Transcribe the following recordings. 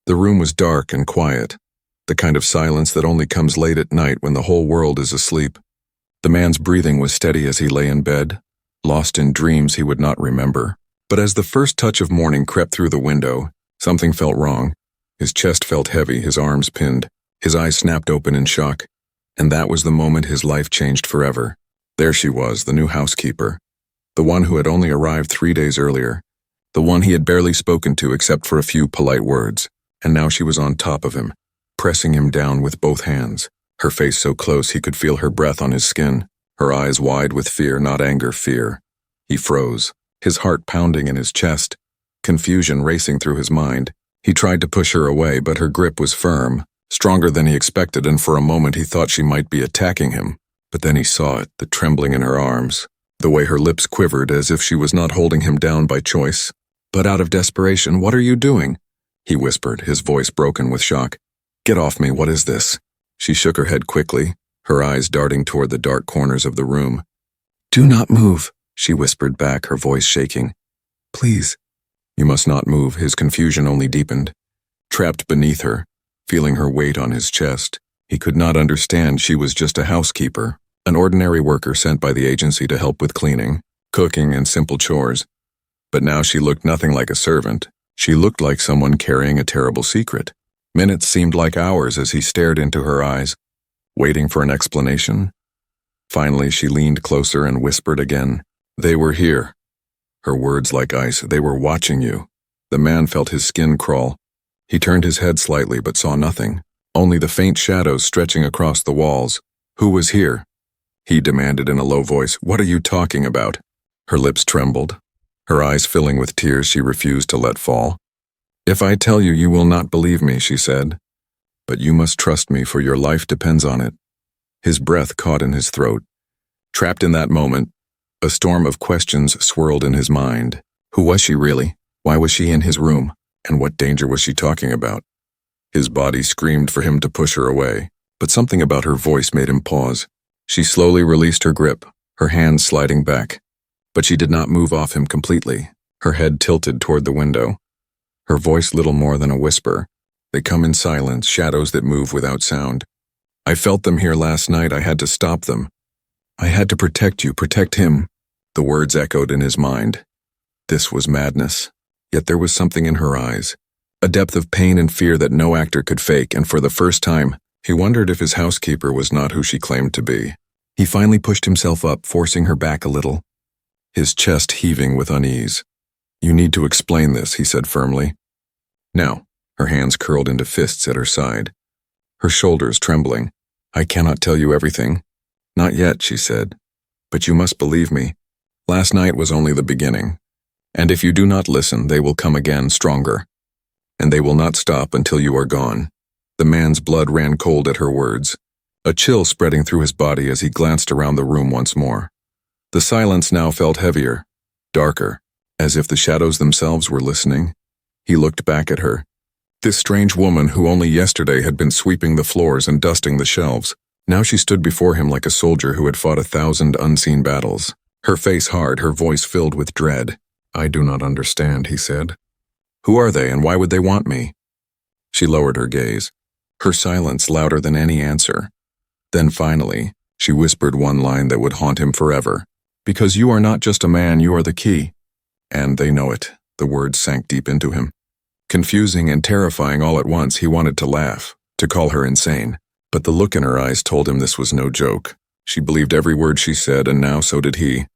The room was dark and quiet, the kind of silence that only comes late at night when the whole world is asleep. The man's breathing was steady as he lay in bed, lost in dreams he would not remember. But as the first touch of morning crept through the window, something felt wrong. His chest felt heavy, his arms pinned, his eyes snapped open in shock. And that was the moment his life changed forever. There she was, the new housekeeper, the one who had only arrived 3 days earlier, the one he had barely spoken to except for a few polite words. And now she was on top of him, pressing him down with both hands, her face so close he could feel her breath on his skin, her eyes wide with fear, not anger, fear. He froze, his heart pounding in his chest, confusion racing through his mind. He tried to push her away, but her grip was firm, stronger than he expected, and for a moment he thought she might be attacking him. But then he saw it, the trembling in her arms, the way her lips quivered as if she was not holding him down by choice, but out of desperation. "What are you doing?" he whispered, his voice broken with shock. "Get off me, what is this?" She shook her head quickly, her eyes darting toward the dark corners of the room. "Do not move," she whispered back, her voice shaking. "Please." "You must not move," his confusion only deepened. Trapped beneath her, feeling her weight on his chest, he could not understand she was just a housekeeper, an ordinary worker sent by the agency to help with cleaning, cooking, and simple chores. But now she looked nothing like a servant. She looked like someone carrying a terrible secret. Minutes seemed like hours as he stared into her eyes, waiting for an explanation. Finally, she leaned closer and whispered again. "They were here." Her words like ice. "They were watching you." The man felt his skin crawl. He turned his head slightly but saw nothing, only the faint shadows stretching across the walls. "Who was here?" he demanded in a low voice. "What are you talking about?" Her lips trembled, her eyes filling with tears she refused to let fall. "If I tell you, you will not believe me," she said. "But you must trust me, for your life depends on it." His breath caught in his throat. Trapped in that moment, a storm of questions swirled in his mind. Who was she really? Why was she in his room? And what danger was she talking about? His body screamed for him to push her away, but something about her voice made him pause. She slowly released her grip, her hands sliding back. But she did not move off him completely, her head tilted toward the window. Her voice little more than a whisper. "They come in silence, shadows that move without sound. I felt them here last night. I had to stop them. I had to protect you, protect him." The words echoed in his mind. This was madness. Yet there was something in her eyes, a depth of pain and fear that no actor could fake, and for the first time, he wondered if his housekeeper was not who she claimed to be. He finally pushed himself up, forcing her back a little, his chest heaving with unease. "You need to explain this," he said firmly. "Now," her hands curled into fists at her side, her shoulders trembling. "I cannot tell you everything." "Not yet," she said. "But you must believe me. Last night was only the beginning. And if you do not listen, they will come again, stronger. And they will not stop until you are gone." The man's blood ran cold at her words, a chill spreading through his body as he glanced around the room once more. The silence now felt heavier, darker, as if the shadows themselves were listening. He looked back at her. This strange woman who only yesterday had been sweeping the floors and dusting the shelves. Now she stood before him like a soldier who had fought 1,000 unseen battles, her face hard, her voice filled with dread. "I do not understand," he said. "Who are they, and why would they want me?" She lowered her gaze, her silence louder than any answer. Then finally, she whispered one line that would haunt him forever. "Because you are not just a man, you are the key." And they know it. The words sank deep into him. Confusing and terrifying all at once, he wanted to laugh, to call her insane. But the look in her eyes told him this was no joke. She believed every word she said, and now so did he.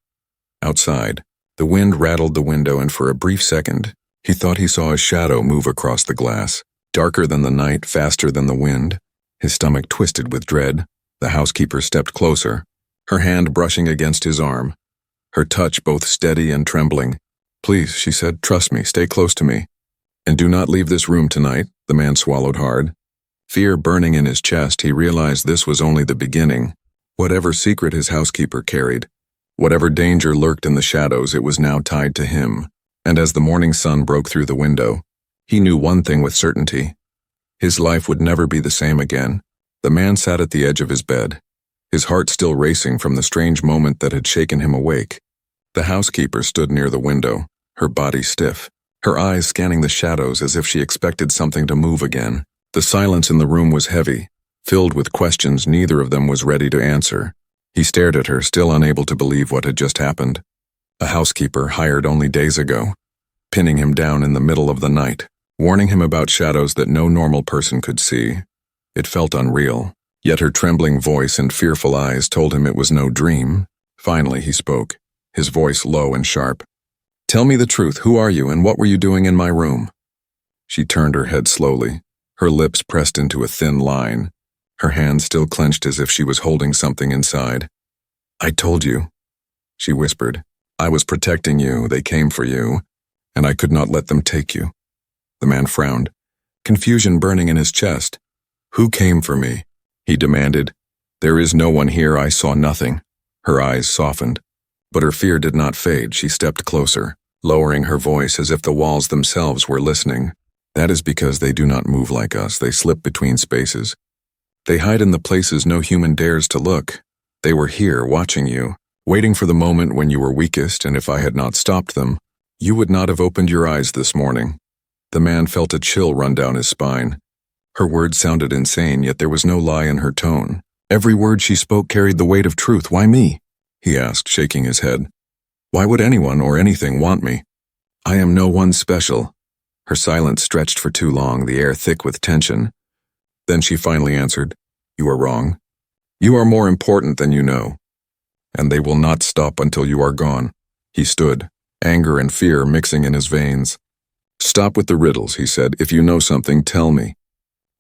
Outside, the wind rattled the window, and for a brief second, he thought he saw a shadow move across the glass, darker than the night, faster than the wind. His stomach twisted with dread. The housekeeper stepped closer, her hand brushing against his arm, her touch both steady and trembling. "Please," she said, "trust me, stay close to me. And do not leave this room tonight." The man swallowed hard. Fear burning in his chest, he realized this was only the beginning. Whatever secret his housekeeper carried, whatever danger lurked in the shadows, it was now tied to him. And as the morning sun broke through the window, he knew one thing with certainty. His life would never be the same again. The man sat at the edge of his bed, his heart still racing from the strange moment that had shaken him awake. The housekeeper stood near the window, her body stiff, her eyes scanning the shadows as if she expected something to move again. The silence in the room was heavy, filled with questions neither of them was ready to answer. He stared at her, still unable to believe what had just happened. A housekeeper hired only days ago, pinning him down in the middle of the night, warning him about shadows that no normal person could see. It felt unreal, yet her trembling voice and fearful eyes told him it was no dream. Finally he spoke, his voice low and sharp. "Tell me the truth, who are you and what were you doing in my room?" She turned her head slowly, her lips pressed into a thin line, her hands still clenched as if she was holding something inside. "I told you," she whispered. "I was protecting you, they came for you, and I could not let them take you." The man frowned, confusion burning in his chest. "Who came for me?" he demanded. "There is no one here, I saw nothing." Her eyes softened, but her fear did not fade. She stepped closer, lowering her voice as if the walls themselves were listening. "That is because they do not move like us, they slip between spaces. They hide in the places no human dares to look. They were here, watching you, waiting for the moment when you were weakest, and if I had not stopped them, you would not have opened your eyes this morning." The man felt a chill run down his spine. Her words sounded insane, yet there was no lie in her tone. Every word she spoke carried the weight of truth. "Why me?" he asked, shaking his head. "Why would anyone or anything want me? I am no one special." Her silence stretched for too long, the air thick with tension. Then she finally answered, "You are wrong. You are more important than you know. And they will not stop until you are gone." He stood, anger and fear mixing in his veins. "Stop with the riddles," he said. "If you know something, tell me.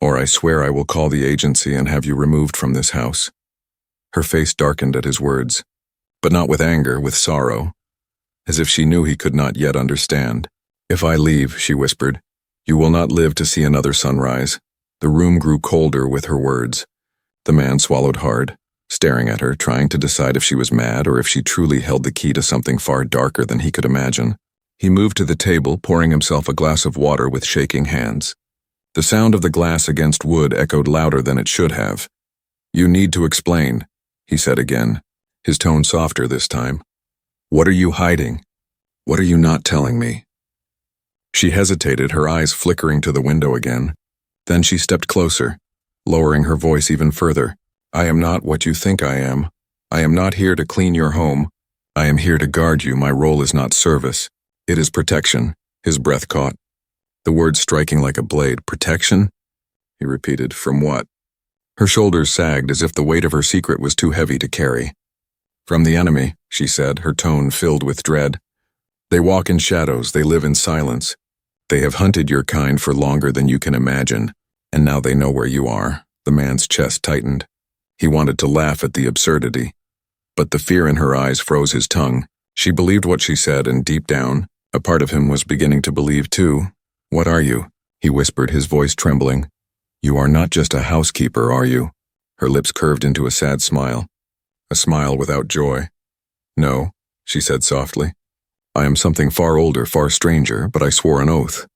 Or I swear I will call the agency and have you removed from this house." Her face darkened at his words, but not with anger, with sorrow, as if she knew he could not yet understand. "If I leave," she whispered, "you will not live to see another sunrise." The room grew colder with her words. The man swallowed hard, staring at her, trying to decide if she was mad or if she truly held the key to something far darker than he could imagine. He moved to the table, pouring himself a glass of water with shaking hands. The sound of the glass against wood echoed louder than it should have. "You need to explain," he said again, his tone softer this time. "What are you hiding? What are you not telling me?" She hesitated, her eyes flickering to the window again. Then she stepped closer, lowering her voice even further. "I am not what you think I am. I am not here to clean your home. I am here to guard you. My role is not service. It is protection." His breath caught, the words striking like a blade. "Protection?" he repeated. "From what?" Her shoulders sagged as if the weight of her secret was too heavy to carry. "From the enemy," she said, her tone filled with dread. "They walk in shadows, they live in silence. They have hunted your kind for longer than you can imagine, and now they know where you are." The man's chest tightened. He wanted to laugh at the absurdity, but the fear in her eyes froze his tongue. She believed what she said, and deep down, a part of him was beginning to believe too. "What are you?" he whispered, his voice trembling. "You are not just a housekeeper, are you?" Her lips curved into a sad smile, a smile without joy. "No," she said softly. "I am something far older, far stranger, but I swore an oath.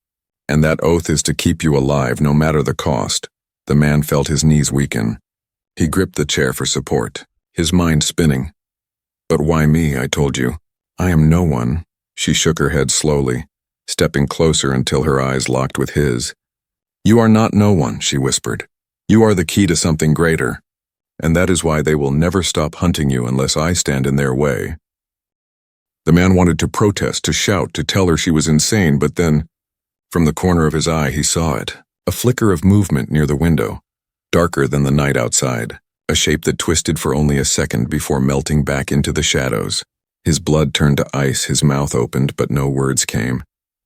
And that oath is to keep you alive, no matter the cost." The man felt his knees weaken. He gripped the chair for support, his mind spinning. "But why me, I told you. I am no one." She shook her head slowly, stepping closer until her eyes locked with his. "You are not no one," she whispered. "You are the key to something greater, and that is why they will never stop hunting you unless I stand in their way." The man wanted to protest, to shout, to tell her she was insane, but then, from the corner of his eye, he saw it. A flicker of movement near the window, darker than the night outside, a shape that twisted for only a second before melting back into the shadows. His blood turned to ice, his mouth opened, but no words came.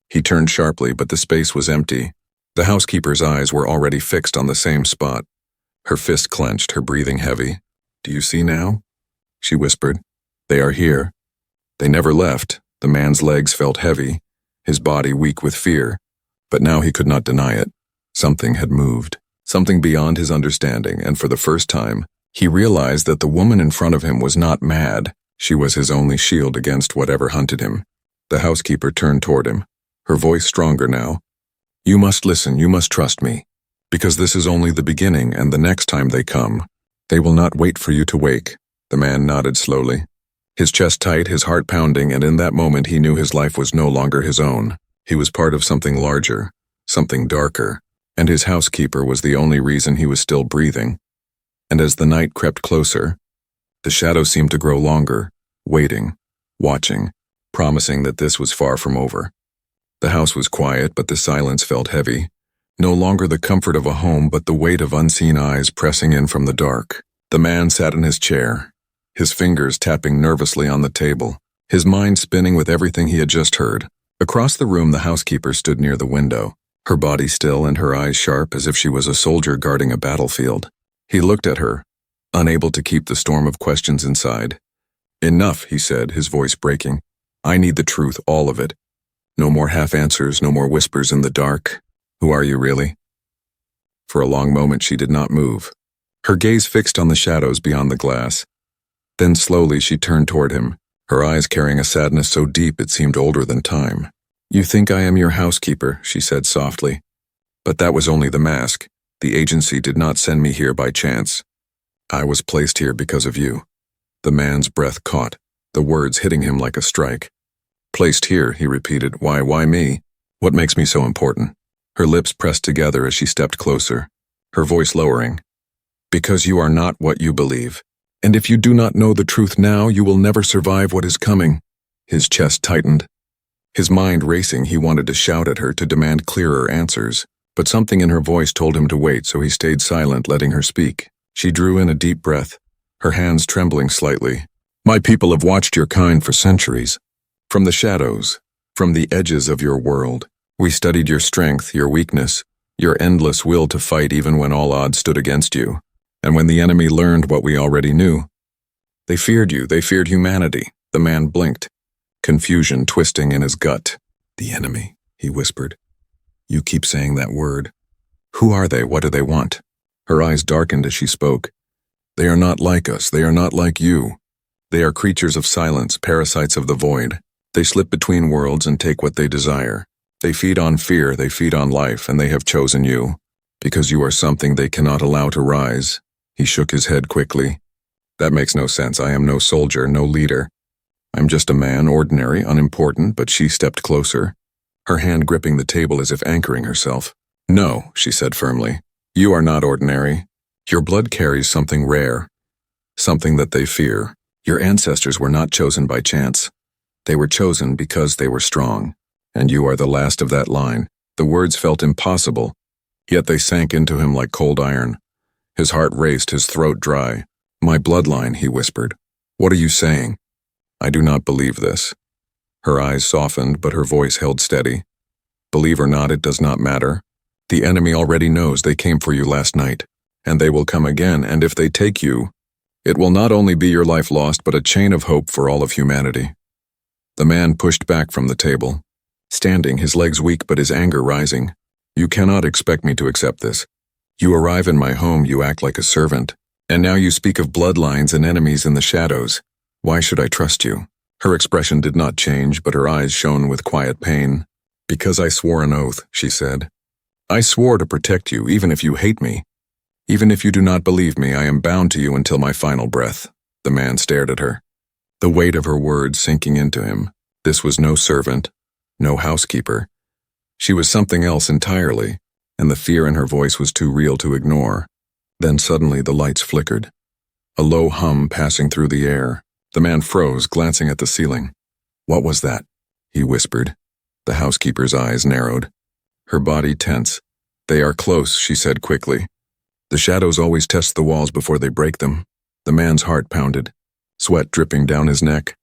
He turned sharply, but the space was empty. The housekeeper's eyes were already fixed on the same spot. Her fist clenched, her breathing heavy. "Do you see now?" she whispered. "They are here." They never left. The man's legs felt heavy, his body weak with fear, but now he could not deny it. Something had moved, something beyond his understanding, and for the first time, he realized that the woman in front of him was not mad. She was his only shield against whatever hunted him. The housekeeper turned toward him, her voice stronger now. "You must listen, you must trust me, because this is only the beginning, and the next time they come, they will not wait for you to wake." The man nodded slowly, his chest tight, his heart pounding, and in that moment he knew his life was no longer his own. He was part of something larger, something darker, and his housekeeper was the only reason he was still breathing. And as the night crept closer, the shadow seemed to grow longer, waiting, watching, promising that this was far from over. The house was quiet, but the silence felt heavy. No longer the comfort of a home, but the weight of unseen eyes pressing in from the dark. The man sat in his chair, his fingers tapping nervously on the table, his mind spinning with everything he had just heard. Across the room, the housekeeper stood near the window, her body still and her eyes sharp as if she was a soldier guarding a battlefield. He looked at her, unable to keep the storm of questions inside. "Enough," he said, his voice breaking. "I need the truth, all of it. No more half-answers, no more whispers in the dark. Who are you, really?" For a long moment she did not move, her gaze fixed on the shadows beyond the glass. Then slowly she turned toward him, her eyes carrying a sadness so deep it seemed older than time. "You think I am your housekeeper," she said softly. "But that was only the mask. The agency did not send me here by chance. I was placed here because of you." The man's breath caught, the words hitting him like a strike. "Placed here," he repeated. Why me? What makes me so important?" Her lips pressed together as she stepped closer, her voice lowering. "Because you are not what you believe. And if you do not know the truth now, you will never survive what is coming." His chest tightened. His mind racing, he wanted to shout at her, to demand clearer answers. But something in her voice told him to wait, so he stayed silent, letting her speak. She drew in a deep breath, her hands trembling slightly. "My people have watched your kind for centuries. From the shadows, from the edges of your world. We studied your strength, your weakness, your endless will to fight even when all odds stood against you. And when the enemy learned what we already knew, they feared you, they feared humanity." The man blinked, confusion twisting in his gut. "The enemy," he whispered. "You keep saying that word. Who are they? What do they want?" Her eyes darkened as she spoke. "They are not like us. They are not like you. They are creatures of silence, parasites of the void. They slip between worlds and take what they desire. They feed on fear, they feed on life, and they have chosen you, because you are something they cannot allow to rise." He shook his head quickly. "That makes no sense. I am no soldier, no leader. I'm just a man, ordinary, unimportant." But she stepped closer, her hand gripping the table as if anchoring herself. "No," she said firmly. "You are not ordinary. Your blood carries something rare, something that they fear. Your ancestors were not chosen by chance. They were chosen because they were strong. And you are the last of that line." The words felt impossible, yet they sank into him like cold iron. His heart raced, his throat dry. "My bloodline," he whispered. "What are you saying?" "I do not believe this." Her eyes softened, but her voice held steady. "Believe or not, it does not matter. The enemy already knows they came for you last night, and they will come again, and if they take you, it will not only be your life lost, but a chain of hope for all of humanity." The man pushed back from the table, standing, his legs weak but his anger rising. "You cannot expect me to accept this. You arrive in my home, you act like a servant, and now you speak of bloodlines and enemies in the shadows. Why should I trust you?" Her expression did not change, but her eyes shone with quiet pain. "Because I swore an oath," she said. "I swore to protect you, even if you hate me. Even if you do not believe me, I am bound to you until my final breath." The man stared at her, the weight of her words sinking into him. This was no servant, no housekeeper. She was something else entirely, and the fear in her voice was too real to ignore. Then suddenly the lights flickered, a low hum passing through the air. The man froze, glancing at the ceiling. "What was that?" he whispered. The housekeeper's eyes narrowed, her body tense. "They are close," she said quickly. "The shadows always test the walls before they break them." The man's heart pounded, sweat dripping down his neck.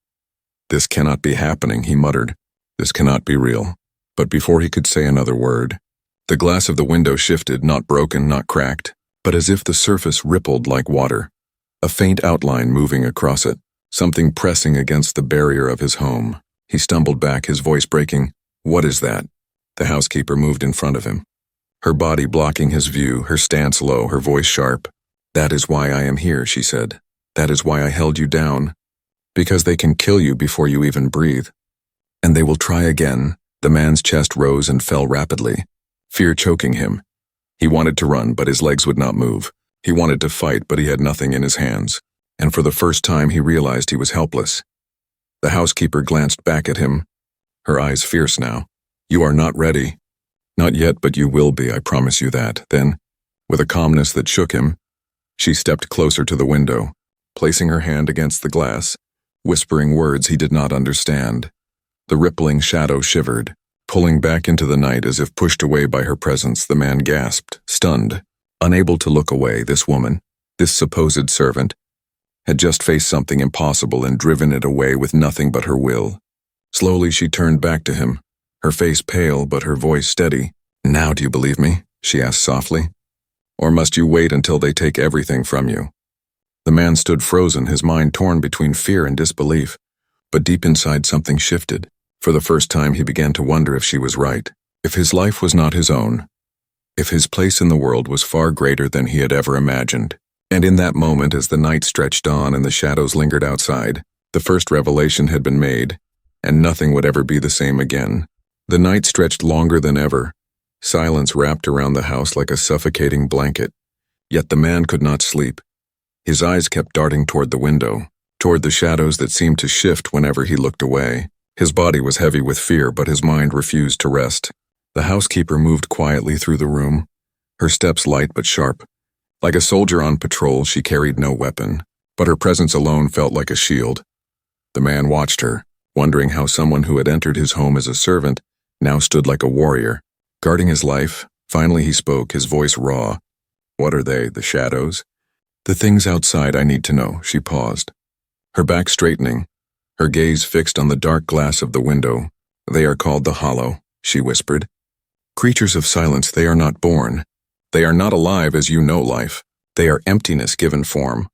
"This cannot be happening," he muttered. "This cannot be real." But before he could say another word, the glass of the window shifted, not broken, not cracked, but as if the surface rippled like water, a faint outline moving across it, something pressing against the barrier of his home. He stumbled back, his voice breaking. "What is that?" The housekeeper moved in front of him, her body blocking his view, her stance low, her voice sharp. "That is why I am here," she said. "That is why I held you down. Because they can kill you before you even breathe. And they will try again." The man's chest rose and fell rapidly, fear choking him. He wanted to run, but his legs would not move. He wanted to fight, but he had nothing in his hands. And for the first time he realized he was helpless. The housekeeper glanced back at him, her eyes fierce now. You are not ready. Not yet, but you will be, I promise you that. Then, with a calmness that shook him, she stepped closer to the window, placing her hand against the glass, whispering words he did not understand. The rippling shadow shivered, pulling back into the night as if pushed away by her presence. The man gasped, stunned, unable to look away. This woman, this supposed servant, had just faced something impossible and driven it away with nothing but her will. Slowly she turned back to him, her face pale but her voice steady. Now do you believe me? She asked softly. Or must you wait until they take everything from you? The man stood frozen, his mind torn between fear and disbelief, but deep inside something shifted. For the first time he began to wonder if she was right, if his life was not his own, if his place in the world was far greater than he had ever imagined. And in that moment, as the night stretched on and the shadows lingered outside, the first revelation had been made, and nothing would ever be the same again. The night stretched longer than ever. Silence wrapped around the house like a suffocating blanket. Yet the man could not sleep. His eyes kept darting toward the window, toward the shadows that seemed to shift whenever he looked away. His body was heavy with fear, but his mind refused to rest. The housekeeper moved quietly through the room, her steps light but sharp. Like a soldier on patrol, she carried no weapon, but her presence alone felt like a shield. The man watched her, wondering how someone who had entered his home as a servant now stood like a warrior, guarding his life. Finally he spoke, his voice raw. What are they, the shadows? The things outside I need to know. She paused, her back straightening, her gaze fixed on the dark glass of the window. They are called the Hollow, she whispered. Creatures of silence, they are not born. They are not alive as you know life. They are emptiness given form,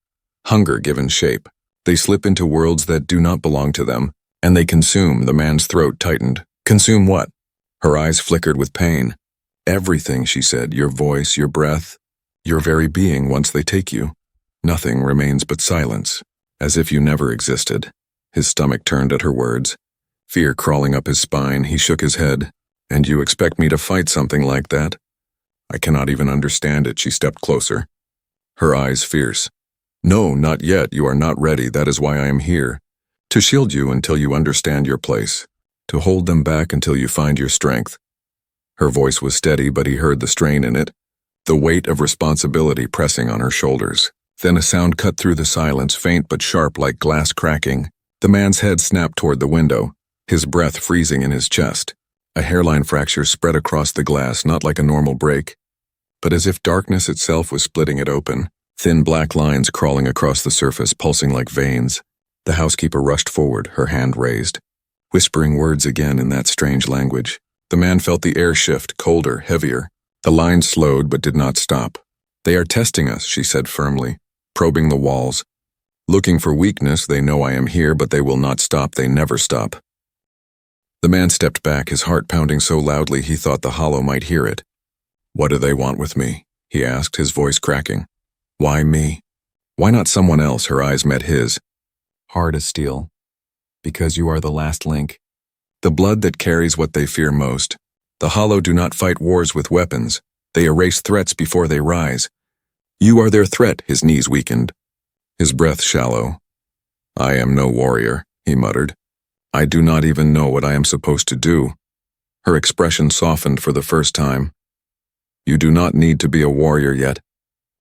hunger given shape. They slip into worlds that do not belong to them, and they consume. The man's throat tightened. Consume what? Her eyes flickered with pain. Everything, she said, your voice, your breath, your very being. Once they take you, nothing remains but silence, as if you never existed. His stomach turned at her words, fear crawling up his spine. He shook his head. And you expect me to fight something like that? I cannot even understand it. She stepped closer, her eyes fierce. No, not yet. You are not ready. That is why I am here. To shield you until you understand your place. To hold them back until you find your strength. Her voice was steady, but he heard the strain in it, the weight of responsibility pressing on her shoulders. Then a sound cut through the silence, faint but sharp like glass cracking. The man's head snapped toward the window, his breath freezing in his chest. A hairline fracture spread across the glass, not like a normal break, but as if darkness itself was splitting it open, thin black lines crawling across the surface, pulsing like veins. The housekeeper rushed forward, her hand raised, whispering words again in that strange language. The man felt the air shift, colder, heavier. The lines slowed but did not stop. They are testing us, she said firmly, probing the walls. Looking for weakness. They know I am here, but they will not stop. They never stop. The man stepped back, his heart pounding so loudly he thought the Hollow might hear it. What do they want with me? He asked, his voice cracking. Why me? Why not someone else? Her eyes met his, hard as steel. Because you are the last link. The blood that carries what they fear most. The Hollow do not fight wars with weapons. They erase threats before they rise. You are their threat. His knees weakened, his breath shallow. I am no warrior, he muttered. I do not even know what I am supposed to do. Her expression softened for the first time. You do not need to be a warrior yet.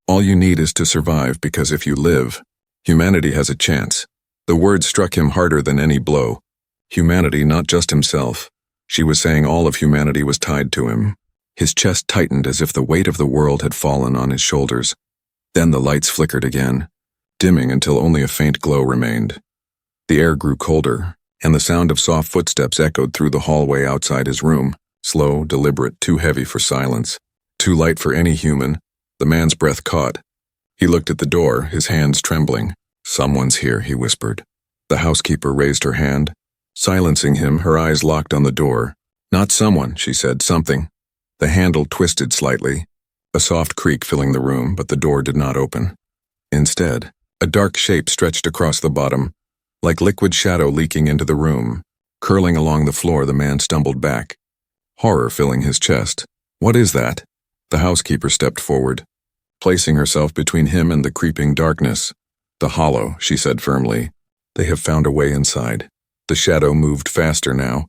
All you need is to survive, because if you live, humanity has a chance. The word struck him harder than any blow. Humanity, not just himself. She was saying all of humanity was tied to him. His chest tightened as if the weight of the world had fallen on his shoulders. Then the lights flickered again, dimming until only a faint glow remained. The air grew colder, and the sound of soft footsteps echoed through the hallway outside his room, slow, deliberate, too heavy for silence, too light for any human. The man's breath caught. He looked at the door, his hands trembling. Someone's here, he whispered. The housekeeper raised her hand, silencing him, her eyes locked on the door. Not someone, she said, something. The handle twisted slightly, a soft creak filling the room, but the door did not open. Instead, a dark shape stretched across the bottom, like liquid shadow leaking into the room. Curling along the floor, the man stumbled back, horror filling his chest. What is that? The housekeeper stepped forward, placing herself between him and the creeping darkness. The Hollow, she said firmly. They have found a way inside. The shadow moved faster now,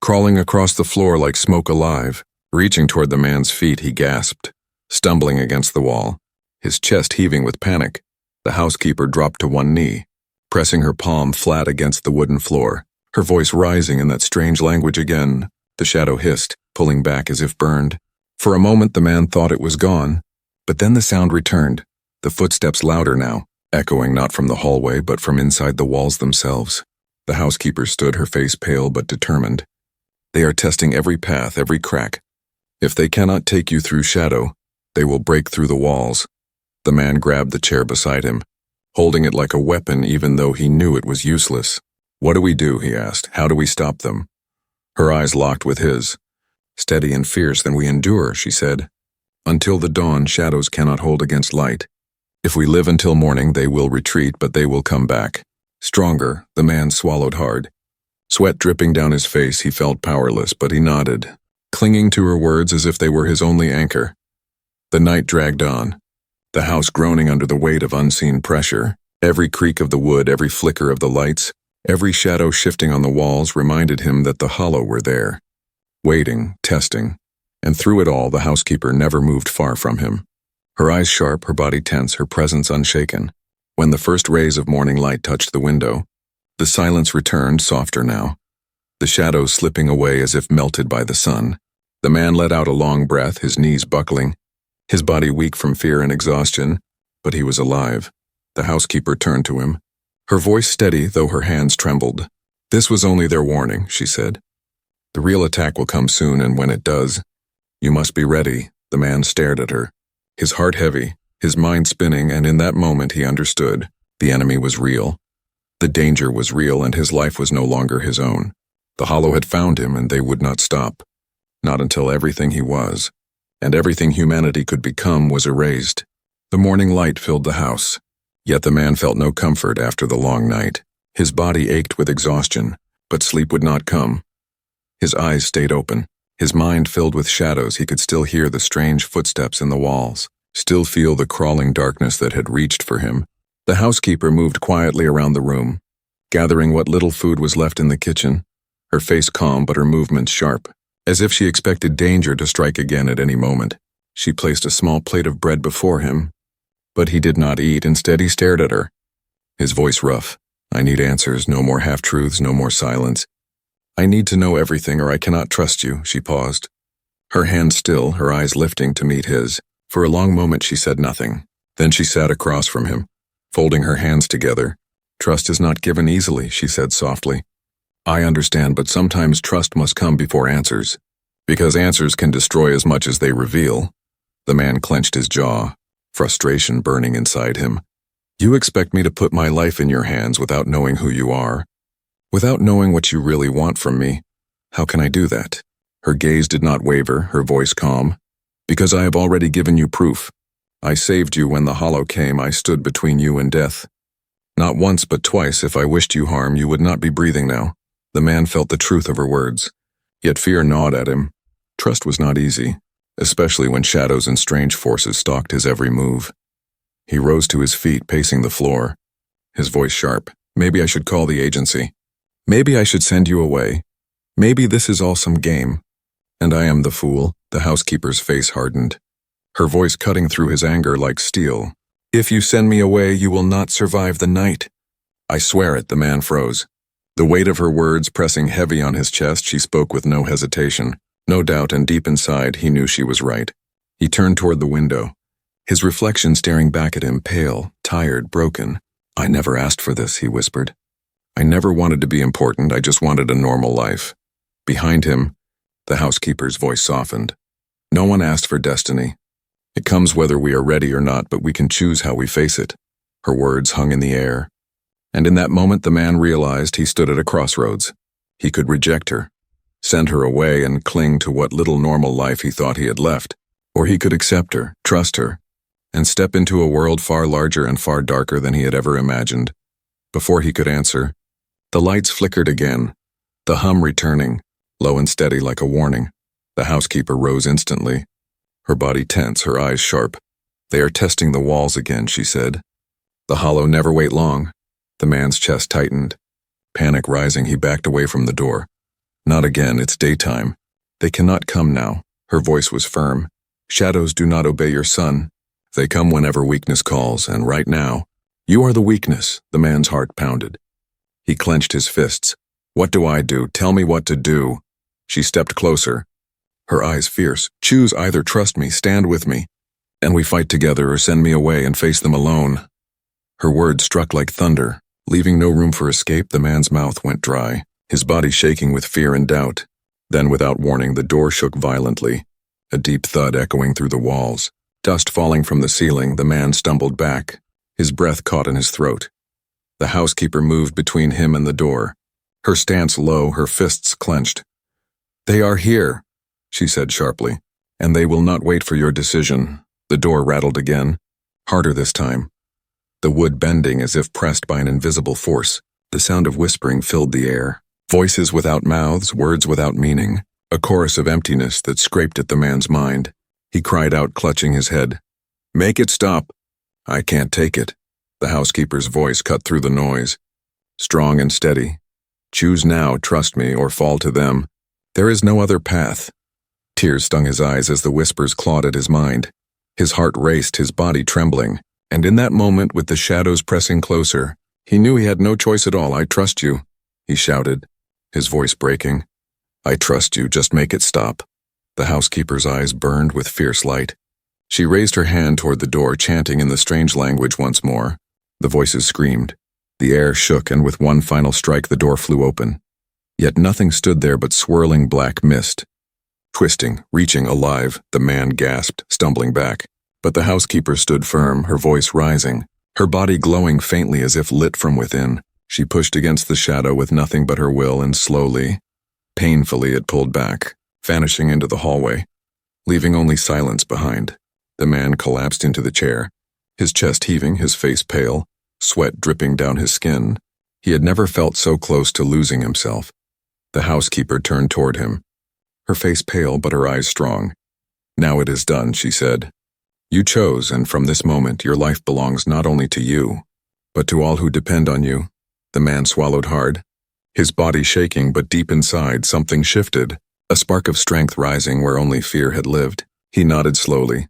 crawling across the floor like smoke alive. Reaching toward the man's feet, he gasped, stumbling against the wall, his chest heaving with panic. The housekeeper dropped to one knee, pressing her palm flat against the wooden floor, her voice rising in that strange language again. The shadow hissed, pulling back as if burned. For a moment the man thought it was gone, but then the sound returned, the footsteps louder now, echoing not from the hallway but from inside the walls themselves. The housekeeper stood, her face pale but determined. They are testing every path, every crack. If they cannot take you through shadow, they will break through the walls. The man grabbed the chair beside him, holding it like a weapon even though he knew it was useless. What do we do? He asked. How do we stop them? Her eyes locked with his. Steady and fierce, then we endure, she said. Until the dawn, shadows cannot hold against light. If we live until morning, they will retreat, but they will come back. Stronger, the man swallowed hard. Sweat dripping down his face, he felt powerless, but he nodded, clinging to her words as if they were his only anchor. The night dragged on, the house groaning under the weight of unseen pressure. Every creak of the wood, every flicker of the lights, every shadow shifting on the walls reminded him that the hollow were there, waiting, testing, and through it all the housekeeper never moved far from him. Her eyes sharp, her body tense, her presence unshaken. When the first rays of morning light touched the window, the silence returned, softer now, the shadows slipping away as if melted by the sun. The man let out a long breath, his knees buckling, his body weak from fear and exhaustion, but he was alive. The housekeeper turned to him, her voice steady though her hands trembled. This was only their warning, she said. The real attack will come soon, and when it does, you must be ready. The man stared at her, his heart heavy, his mind spinning, and in that moment he understood. The enemy was real. The danger was real, and his life was no longer his own. The hollow had found him, and they would not stop. Not until everything he was, and everything humanity could become, was erased. The morning light filled the house. Yet the man felt no comfort after the long night. His body ached with exhaustion, but sleep would not come. His eyes stayed open, his mind filled with shadows. He could still hear the strange footsteps in the walls, still feel the crawling darkness that had reached for him. The housekeeper moved quietly around the room, gathering what little food was left in the kitchen, her face calm but her movements sharp, as if she expected danger to strike again at any moment. She placed a small plate of bread before him, but he did not eat. Instead, he stared at her, his voice rough. I need answers, no more half-truths, no more silence. I need to know everything or I cannot trust you. She paused, her hand still, her eyes lifting to meet his. For a long moment she said nothing. Then she sat across from him, folding her hands together. Trust is not given easily, she said softly. I understand, but sometimes trust must come before answers, because answers can destroy as much as they reveal. The man clenched his jaw, frustration burning inside him. You expect me to put my life in your hands without knowing who you are, without knowing what you really want from me. How can I do that? Her gaze did not waver, her voice calm. Because I have already given you proof. I saved you when the hollow came. I stood between you and death. Not once but twice. If I wished you harm, you would not be breathing now. The man felt the truth of her words, yet fear gnawed at him. Trust was not easy, especially when shadows and strange forces stalked his every move. He rose to his feet, pacing the floor, his voice sharp. Maybe I should call the agency. Maybe I should send you away. Maybe this is all some game. And I am the fool. The housekeeper's face hardened, her voice cutting through his anger like steel. If you send me away, you will not survive the night. I swear it. The man froze, the weight of her words pressing heavy on his chest. She spoke with no hesitation, no doubt, and deep inside he knew she was right. He turned toward the window, his reflection staring back at him, pale, tired, broken. I never asked for this, he whispered. I never wanted to be important. I just wanted a normal life. Behind him, the housekeeper's voice softened. No one asked for destiny. It comes whether we are ready or not, but we can choose how we face it. Her words hung in the air. And in that moment the man realized he stood at a crossroads. He could reject her, send her away and cling to what little normal life he thought he had left. Or he could accept her, trust her, and step into a world far larger and far darker than he had ever imagined. Before he could answer, the lights flickered again, the hum returning, low and steady like a warning. The housekeeper rose instantly, her body tense, her eyes sharp. They are testing the walls again, she said. The hollow never wait long. The man's chest tightened. Panic rising, he backed away from the door, Not again, it's daytime. They cannot come now. Her voice was firm. Shadows do not obey your son. They come whenever weakness calls, and right now, you are the weakness, the man's heart pounded. He clenched his fists. What do I do? Tell me what to do. She stepped closer, her eyes fierce. Choose either, trust me, stand with me, and we fight together, or send me away and face them alone. Her words struck like thunder. Leaving no room for escape, the man's mouth went dry, his body shaking with fear and doubt. Then, without warning, the door shook violently, a deep thud echoing through the walls. Dust falling from the ceiling, the man stumbled back, his breath caught in his throat. The housekeeper moved between him and the door, her stance low, her fists clenched. "They are here," she said sharply, "and they will not wait for your decision." The door rattled again, harder this time, the wood bending as if pressed by an invisible force. The sound of whispering filled the air. Voices without mouths, words without meaning, a chorus of emptiness that scraped at the man's mind. He cried out, clutching his head. "Make it stop. I can't take it." The housekeeper's voice cut through the noise, strong and steady. "Choose now, trust me, or fall to them. There is no other path." Tears stung his eyes as the whispers clawed at his mind. His heart raced, his body trembling, and in that moment, with the shadows pressing closer, he knew he had no choice at all. "I trust you," he shouted, his voice breaking. "I trust you, just make it stop." The housekeeper's eyes burned with fierce light. She raised her hand toward the door, chanting in the strange language once more. The voices screamed. The air shook, and with one final strike, the door flew open. Yet nothing stood there but swirling black mist. Twisting, reaching, alive, the man gasped, stumbling back. But the housekeeper stood firm, her voice rising, her body glowing faintly as if lit from within. She pushed against the shadow with nothing but her will, and slowly, painfully, it pulled back, vanishing into the hallway, leaving only silence behind. The man collapsed into the chair, his chest heaving, his face pale, sweat dripping down his skin. He had never felt so close to losing himself. The housekeeper turned toward him, her face pale but her eyes strong. "Now it is done," she said. "You chose, and from this moment your life belongs not only to you, but to all who depend on you." The man swallowed hard, his body shaking, but deep inside something shifted, a spark of strength rising where only fear had lived. He nodded slowly,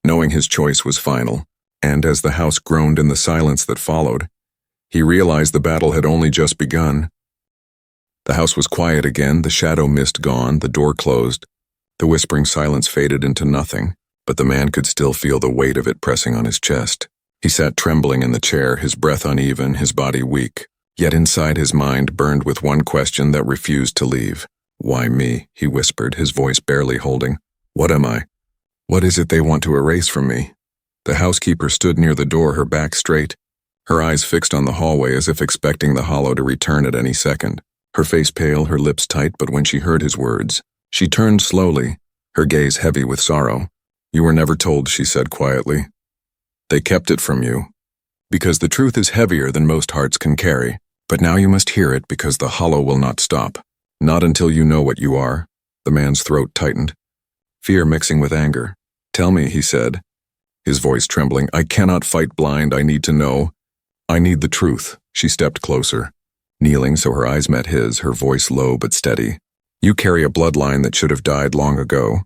knowing his choice was final, and as the house groaned in the silence that followed, he realized the battle had only just begun. The house was quiet again, the shadow mist gone, the door closed. The whispering silence faded into nothing, but the man could still feel the weight of it pressing on his chest. He sat trembling in the chair, his breath uneven, his body weak. Yet inside his mind burned with one question that refused to leave. "Why me?" he whispered, his voice barely holding. "What am I? What is it they want to erase from me?" The housekeeper stood near the door, her back straight, her eyes fixed on the hallway as if expecting the hollow to return at any second. Her face pale, her lips tight, but when she heard his words, she turned slowly, her gaze heavy with sorrow. "You were never told," she said quietly. "They kept it from you, because the truth is heavier than most hearts can carry. But now you must hear it, because the hollow will not stop. Not until you know what you are." The man's throat tightened, fear mixing with anger. "Tell me," he said, his voice trembling. "I cannot fight blind. I need to know. I need the truth." She stepped closer, kneeling so her eyes met his, her voice low but steady. "You carry a bloodline that should have died long ago,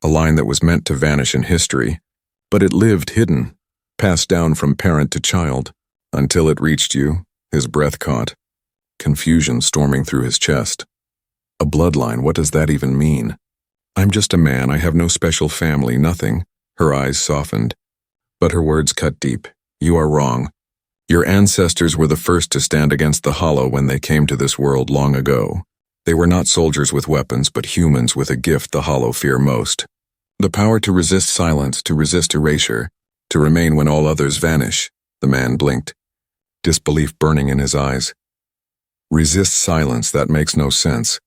a line that was meant to vanish in history, but it lived hidden, passed down from parent to child, until it reached you." His breath caught, confusion storming through his chest. "A bloodline, what does that even mean?" "I'm just a man, I have no special family, nothing." Her eyes softened, but her words cut deep. "You are wrong. Your ancestors were the first to stand against the hollow when they came to this world long ago. They were not soldiers with weapons, but humans with a gift the hollow fear most. The power to resist silence, to resist erasure, to remain when all others vanish." The man blinked, disbelief burning in his eyes. "Resist silence, that makes no sense.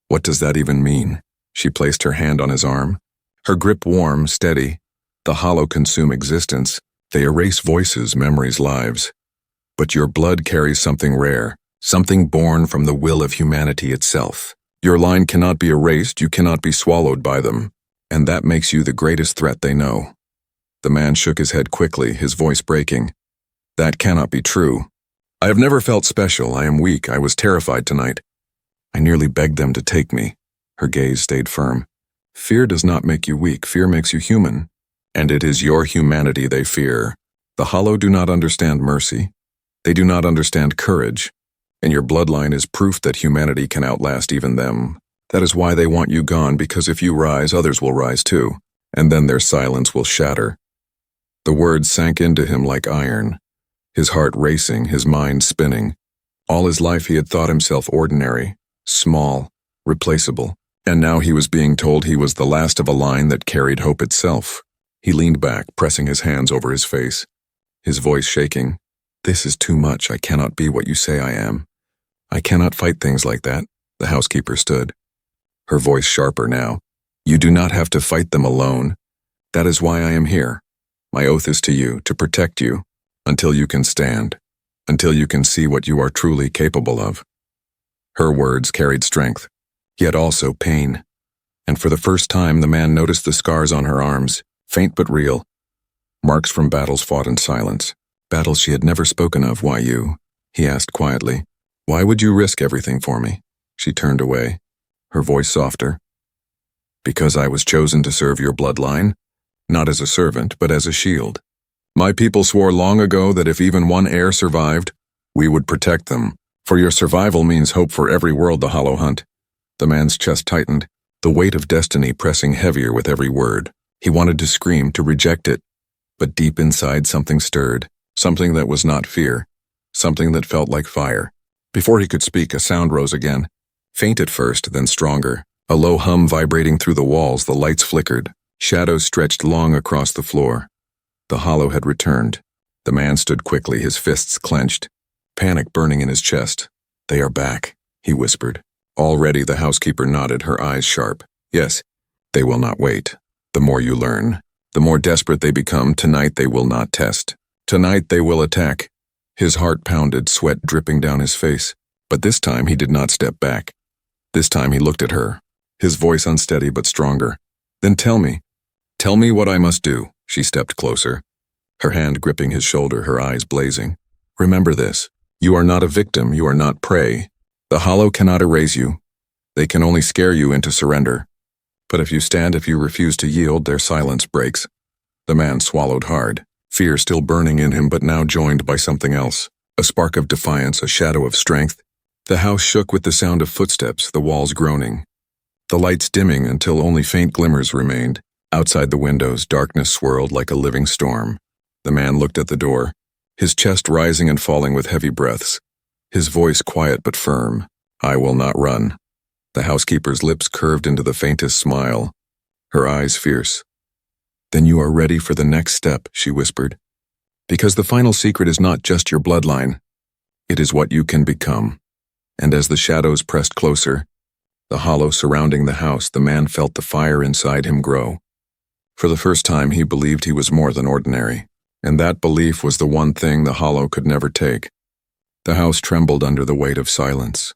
What does that even mean?" She placed her hand on his arm, her grip warm, steady. "The hollow consume existence. They erase voices, memories, lives. But your blood carries something rare, something born from the will of humanity itself. Your line cannot be erased, you cannot be swallowed by them, and that makes you the greatest threat they know." The man shook his head quickly, his voice breaking. "That cannot be true. I have never felt special. I am weak. I was terrified tonight. I nearly begged them to take me. Her gaze stayed firm. Fear does not make you weak, fear makes you human. And it is your humanity they fear. The Hollow do not understand mercy. They do not understand courage. And your bloodline is proof that humanity can outlast even them. That is why they want you gone, because if you rise, others will rise too. And then their silence will shatter. The words sank into him like iron. His heart racing, his mind spinning. All his life he had thought himself ordinary, small, replaceable. And now he was being told he was the last of a line that carried hope itself. He leaned back, pressing his hands over his face, his voice shaking. This is too much. I cannot be what you say I am. I cannot fight things like that. The housekeeper stood, her voice sharper now. You do not have to fight them alone. That is why I am here. My oath is to you, to protect you, until you can stand, until you can see what you are truly capable of. Her words carried strength, yet also pain. And for the first time, the man noticed the scars on her arms, faint but real. Marks from battles fought in silence. Battles she had never spoken of. Why you? He asked quietly. Why would you risk everything for me? She turned away, her voice softer. Because I was chosen to serve your bloodline, not as a servant, but as a shield. My people swore long ago that if even one heir survived, we would protect them. For your survival means hope for every world the Hollow hunt. The man's chest tightened, the weight of destiny pressing heavier with every word. He wanted to scream, to reject it, but deep inside something stirred, something that was not fear, something that felt like fire. Before he could speak, a sound rose again, faint at first, then stronger. A low hum vibrating through the walls, the lights flickered. Shadows stretched long across the floor. The Hollow had returned. The man stood quickly, his fists clenched, panic burning in his chest. They are back, he whispered. Already the housekeeper nodded, her eyes sharp. Yes, they will not wait. The more you learn, the more desperate they become. Tonight they will not test. Tonight they will attack. His heart pounded, sweat dripping down his face. But this time he did not step back. This time he looked at her, his voice unsteady but stronger. Then tell me what I must do. She stepped closer, her hand gripping his shoulder, her eyes blazing. Remember this. You are not a victim, you are not prey. The Hollow cannot erase you. They can only scare you into surrender. But if you stand, if you refuse to yield, their silence breaks. The man swallowed hard, fear still burning in him but now joined by something else. A spark of defiance, a shadow of strength. The house shook with the sound of footsteps, the walls groaning. The lights dimming until only faint glimmers remained. Outside the windows, darkness swirled like a living storm. The man looked at the door, his chest rising and falling with heavy breaths. His voice quiet but firm. I will not run. The housekeeper's lips curved into the faintest smile, her eyes fierce. Then you are ready for the next step, she whispered. Because the final secret is not just your bloodline. It is what you can become. And as the shadows pressed closer, the Hollow surrounding the house, the man felt the fire inside him grow. For the first time he believed he was more than ordinary, and that belief was the one thing the Hollow could never take. The house trembled under the weight of silence.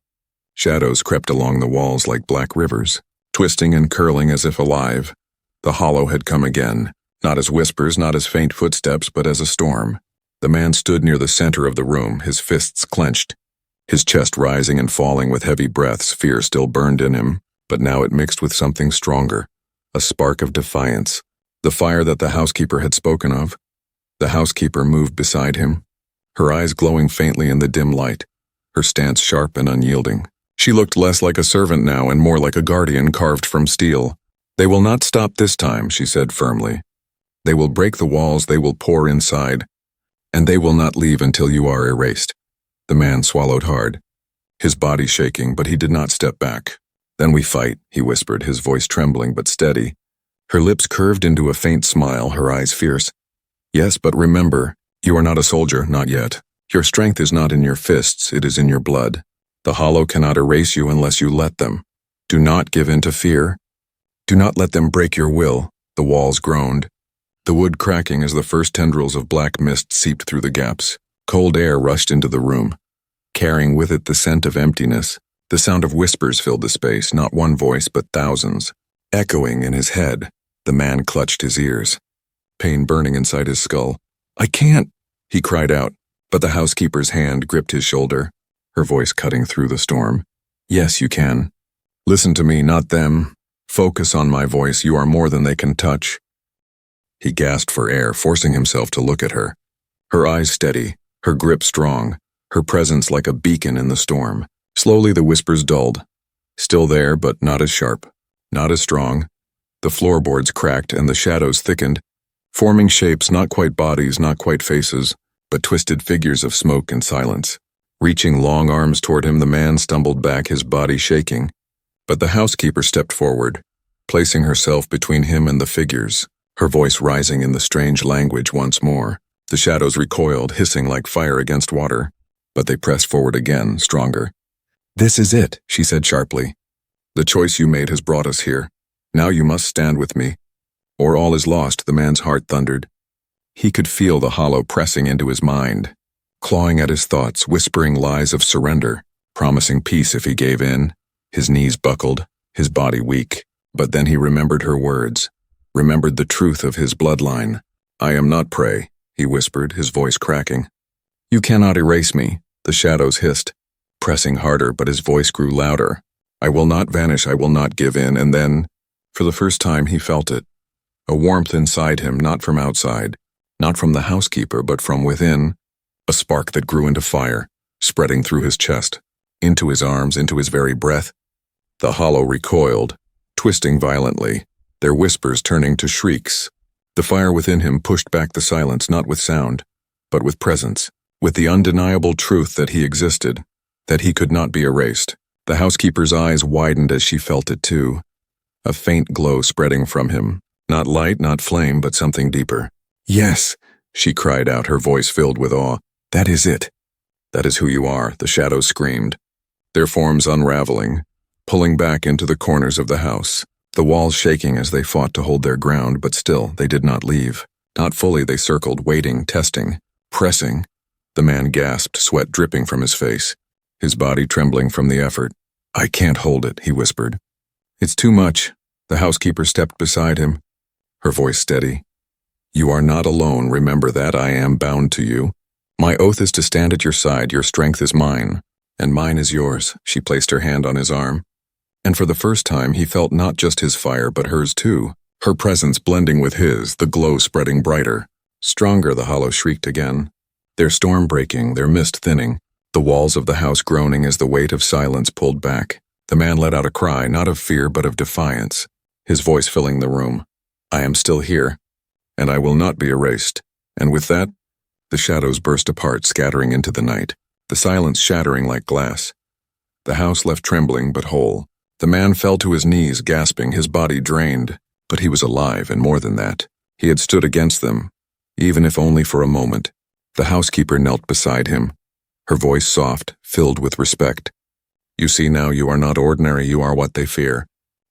Shadows crept along the walls like black rivers, twisting and curling as if alive. The Hollow had come again, not as whispers, not as faint footsteps, but as a storm. The man stood near the center of the room, his fists clenched, his chest rising and falling with heavy breaths. Fear still burned in him, but now it mixed with something stronger, a spark of defiance, the fire that the housekeeper had spoken of. The housekeeper moved beside him, her eyes glowing faintly in the dim light, her stance sharp and unyielding. She looked less like a servant now and more like a guardian carved from steel. They will not stop this time, she said firmly. They will break the walls, they will pour inside, and they will not leave until you are erased. The man swallowed hard, his body shaking, but he did not step back. Then we fight, he whispered, his voice trembling but steady. Her lips curved into a faint smile, her eyes fierce. Yes, but remember, you are not a soldier, not yet. Your strength is not in your fists, it is in your blood. The Hollow cannot erase you unless you let them. Do not give in to fear. Do not let them break your will. The walls groaned, the wood cracking as the first tendrils of black mist seeped through the gaps. Cold air rushed into the room, carrying with it the scent of emptiness. The sound of whispers filled the space, not one voice but thousands. Echoing in his head, the man clutched his ears, pain burning inside his skull. I can't, he cried out, but the housekeeper's hand gripped his shoulder, her voice cutting through the storm. Yes, you can. Listen to me, not them. Focus on my voice. You are more than they can touch. He gasped for air, forcing himself to look at her. Her eyes steady, her grip strong, her presence like a beacon in the storm. Slowly the whispers dulled. Still there, but not as sharp, not as strong. The floorboards cracked and the shadows thickened, forming shapes not quite bodies, not quite faces, but twisted figures of smoke and silence. Reaching long arms toward him, the man stumbled back, his body shaking. But the housekeeper stepped forward, placing herself between him and the figures, her voice rising in the strange language once more. The shadows recoiled, hissing like fire against water, but they pressed forward again, stronger. "This is it," she said sharply. "The choice you made has brought us here. Now you must stand with me, or all is lost," the man's heart thundered. He could feel the hollow pressing into his mind, clawing at his thoughts, whispering lies of surrender, promising peace if he gave in. His knees buckled, his body weak, but then he remembered her words, remembered the truth of his bloodline. "I am not prey," he whispered, his voice cracking. "You cannot erase me," the shadows hissed, pressing harder, but his voice grew louder. "I will not vanish, I will not give in." And then, for the first time, he felt it. A warmth inside him, not from outside, not from the housekeeper, but from within. A spark that grew into fire, spreading through his chest, into his arms, into his very breath. The hollow recoiled, twisting violently, their whispers turning to shrieks. The fire within him pushed back the silence, not with sound, but with presence, with the undeniable truth that he existed, that he could not be erased. The housekeeper's eyes widened as she felt it too, a faint glow spreading from him, not light, not flame, but something deeper. "Yes," she cried out, her voice filled with awe. "That is it. That is who you are," the shadows screamed, their forms unraveling, pulling back into the corners of the house, the walls shaking as they fought to hold their ground, but still they did not leave. Not fully, they circled, waiting, testing, pressing. The man gasped, sweat dripping from his face, his body trembling from the effort. "I can't hold it," he whispered. "It's too much." The housekeeper stepped beside him, her voice steady. "You are not alone, remember that. I am bound to you. My oath is to stand at your side. Your strength is mine, and mine is yours." She placed her hand on his arm, and for the first time he felt not just his fire but hers too, her presence blending with his, the glow spreading brighter. Stronger, the hollow shrieked again, their storm breaking, their mist thinning, the walls of the house groaning as the weight of silence pulled back. The man let out a cry, not of fear but of defiance, his voice filling the room. "I am still here, and I will not be erased." And with that, the shadows burst apart, scattering into the night, the silence shattering like glass. The house left trembling but whole. The man fell to his knees, gasping, his body drained, but he was alive, and more than that. He had stood against them, even if only for a moment. The housekeeper knelt beside him, her voice soft, filled with respect. "You see now, you are not ordinary, you are what they fear.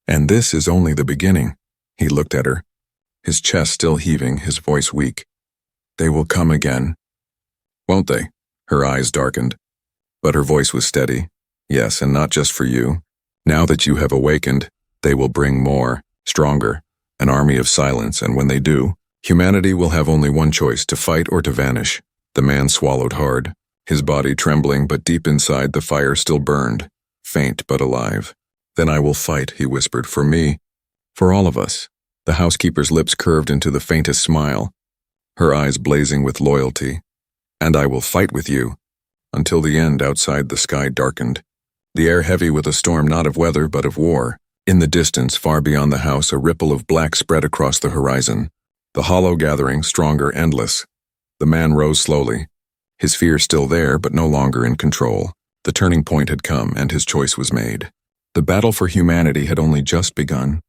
And this is only the beginning." He looked at her, his chest still heaving, his voice weak. "They will come again." "Won't they?" Her eyes darkened, but her voice was steady. "Yes, and not just for you. Now that you have awakened, they will bring more, stronger, an army of silence, and when they do, humanity will have only one choice, to fight or to vanish." The man swallowed hard, his body trembling, but deep inside the fire still burned, faint but alive. "Then I will fight," he whispered, "for me, for all of us." The housekeeper's lips curved into the faintest smile, her eyes blazing with loyalty. "And I will fight with you." Until the end. Outside, the sky darkened, the air heavy with a storm not of weather but of war. In the distance, far beyond the house, a ripple of black spread across the horizon, the hollow gathering, stronger, endless. The man rose slowly, his fear still there but no longer in control. The turning point had come, and his choice was made. The battle for humanity had only just begun.